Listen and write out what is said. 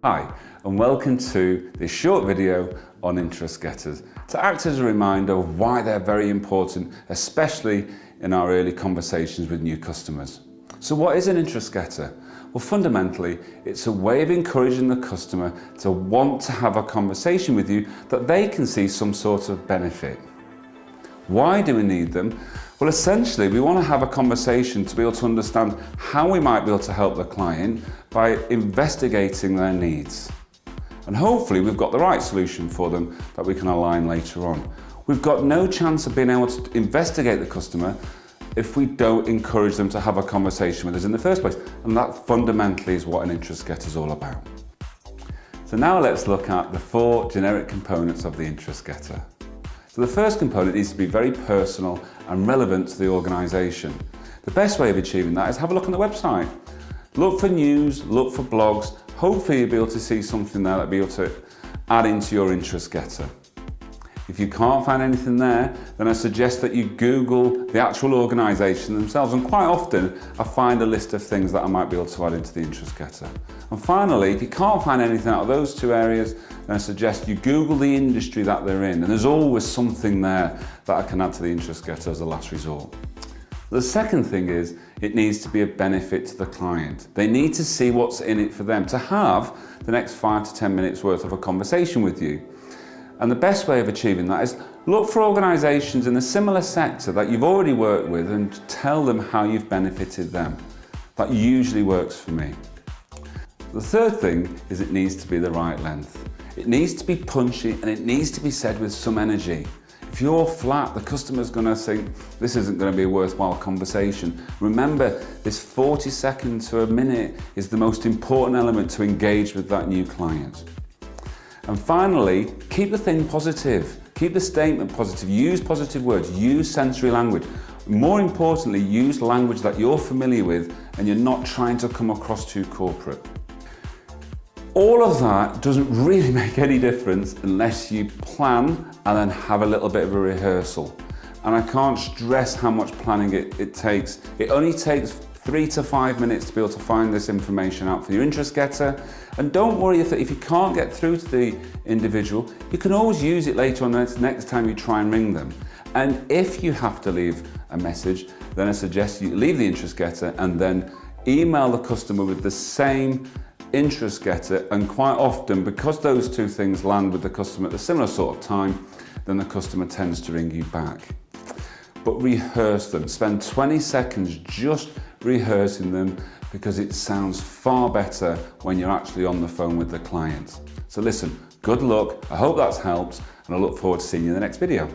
Hi, and welcome to this short video on interest getters to act as a reminder of why they're very important, especially in our early conversations with new customers. So what is an interest getter? Well, fundamentally, it's a way of encouraging the customer to want to have a conversation with you that they can see some sort of benefit. Why do we need them? Well, essentially, we want to have a conversation to be able to understand how we might be able to help the client by investigating their needs. And hopefully we've got the right solution for them that we can align later on. We've got no chance of being able to investigate the customer if we don't encourage them to have a conversation with us in the first place. And that fundamentally is what an interest getter is all about. So now let's look at the 4 generic components of the interest getter. So the first component needs to be very personal and relevant to the organisation. The best way of achieving that is have a look on the website. Look for news, look for blogs. Hopefully you'll be able to see something there that'll be able to add into your interest getter. If you can't find anything there, then I suggest that you Google the actual organisation themselves, and quite often I find a list of things that I might be able to add into the interest getter. And finally, if you can't find anything out of those 2 areas, then I suggest you Google the industry that they're in, and there's always something there that I can add to the interest getter as a last resort. The second thing is, it needs to be a benefit to the client. They need to see what's in it for them, to have the next 5 to 10 minutes worth of a conversation with you. And the best way of achieving that is look for organisations in a similar sector that you've already worked with and tell them how you've benefited them. That usually works for me. The third thing is it needs to be the right length. It needs to be punchy and it needs to be said with some energy. If you're flat, the customer's going to think this isn't going to be a worthwhile conversation. Remember, this 40 seconds to a minute is the most important element to engage with that new client. And finally, keep the thing positive. Keep the statement positive. Use positive words. Use sensory language. More importantly, use language that you're familiar with and you're not trying to come across too corporate. All of that doesn't really make any difference unless you plan and then have a little bit of a rehearsal. And I can't stress how much planning it takes. It only takes 3 to 5 minutes to be able to find this information out for your interest getter. And don't worry if you can't get through to the individual, you can always use it later on the next time you try and ring them. And if you have to leave a message, then I suggest you leave the interest getter and then email the customer with the same interest getter, and quite often, because those 2 things land with the customer at a similar sort of time, then the customer tends to ring you back. But rehearse them. Spend 20 seconds just rehearsing them because it sounds far better when you're actually on the phone with the client. So listen, good luck. I hope that's helped, and I look forward to seeing you in the next video.